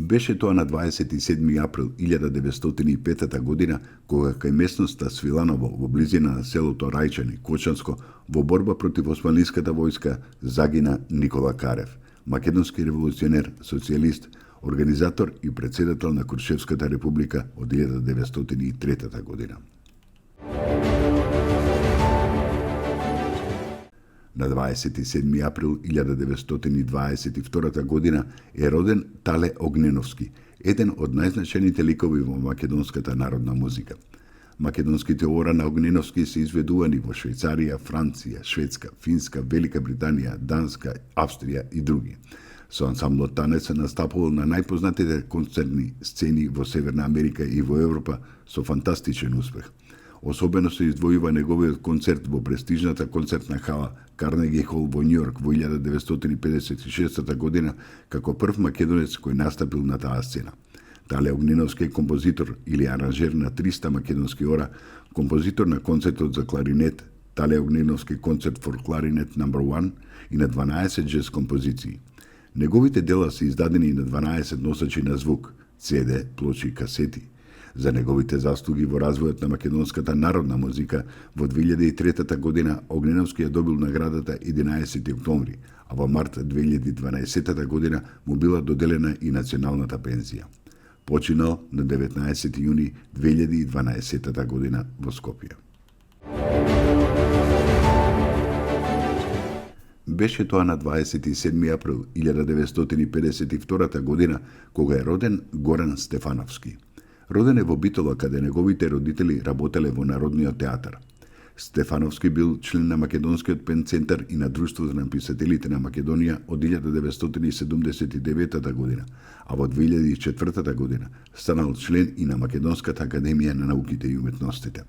Беше тоа на 27. април 1905 година, кога кај местноста Свиланово, во близина на селото Рајчани, Кочанско, во борба против османлиската војска загина Никола Карев, македонски револуционер, социјалист, организатор и председател на Крушевската република од 1903 година. На 27. април 1922 година е роден Тале Огненовски, еден од најзначајните ликови во македонската народна музика. Македонските ора на Огненовски се изведувани во Швајцарија, Франција, Шведска, Финска, Велика Британија, Данска, Австрија и други. Со ансамблот Танец се настапувал на најпознатите концертни сцени во Северна Америка и во Европа со фантастичен успех. Особено се издвојува неговиот концерт во престижната концертна хала Карнеги Хол во Њујорк во 1956 година како прв македонец кој настапил на таа сцена. Тале Огненовски е композитор или аранжер на 300 македонски ора, композитор на концертот за кларинет Тале Огненовски концерт for Clarinet No. 1 и на 12 джез композиции. Неговите дела се издадени на 12 носачи на звук, CD, плочи и касети. За неговите заслуги во развојот на македонската народна музика, во 2003 година Огненовски ја добил наградата 11 октомври, а во март 2012 година му била доделена и националната пензија. Починал на 19 јуни 2012 година во Скопје. Беше тоа на 27. април 1952 година, кога е роден Горан Стефановски. Роден е во Битола, каде неговите родители работеле во Народниот театар. Стефановски бил член на Македонскиот пенцентар и на Друштвото на писателите на Македонија од 1979 година, а во 2004 година станал член и на Македонската академија на науките и уметностите.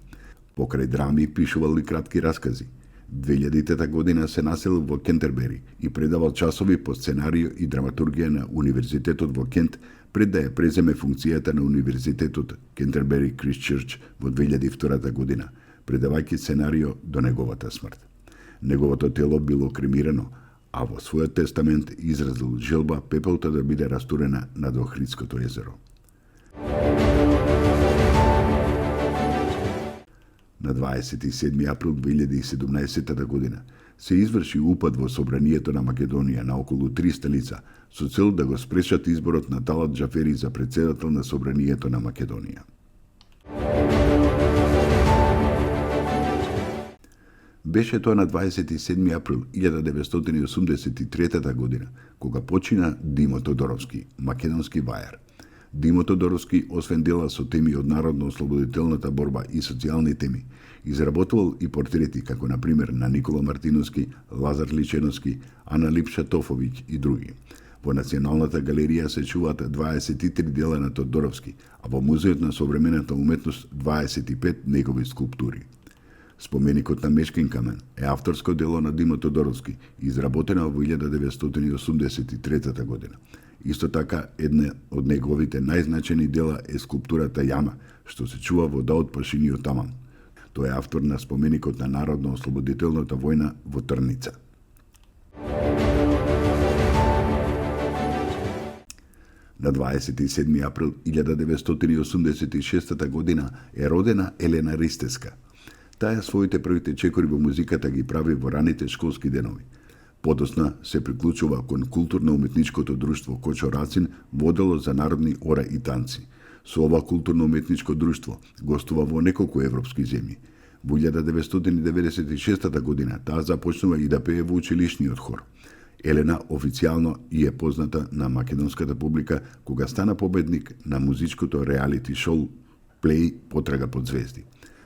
Покрај драми пишувал и кратки раскази. 2000 година се населил во Кентербери и предавал часови по сценарио и драматургија на Универзитетот во Кент, пред да ја преземе функцијата на Универзитетот Кентербери Крисчерч во 2002 година, предавајќи сценарио до неговата смрт. Неговото тело било кремирано, а во својот тестамент изразил желба пепелта да биде растурена над Охридското езеро. На 27. април 2017 година се изврши упад во Собранието на Македонија на околу 300 лица со цел да го спречат изборот на Талат Џафери за председател на Собранието на Македонија. Беше тоа на 27. април 1983 година, кога почина Димо Тодоровски, македонски вајар. Димо Тодоровски, освен дела со теми од народно-ослободителната борба и социјални теми, изработувал и портрети како на пример на Никола Мартиновски, Лазар Личеновски, Ана Липша Тофовиќ и други. Во Националната галерија се чуваат 23 дела на Тодоровски, а во Музеот на современата уметност 25 негови скулптури. Споменикот на Мешкин камен е авторско дело на Димо Тодоровски, изработено во 1983 година. Исто така, една од неговите најзначени дела е скулптурата Јама, што се чува во Даот Пашиниот Таман. Тој е автор на споменикот на Народно-ослободителната војна во Трница. На 27. април 1986 година е родена Елена Ристеска. Таа своите првите чекори во музиката ги прави во раните школски денови. Подосна се приклучува кон културно-уметничкото друштво Кочо Рацин, водело за народни ора и танци. Со ова културно-уметничко друштво гостува во неколку европски земји. Во 1996 година таа започнува и да пее во училишниот хор. Елена официјално и е позната на македонската публика кога стана победник на музичкото реалити шоу Плей Потрага под звезди.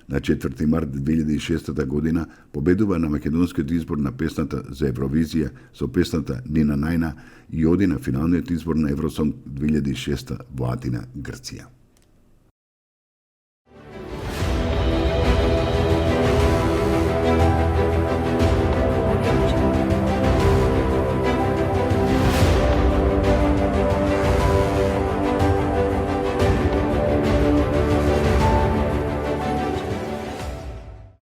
На 4 март 2006 година победува на македонскиот избор на песната за Евровизија со песната Нина Најна и оди на финалниот избор на Евросонг 2006 во Атина, Грција.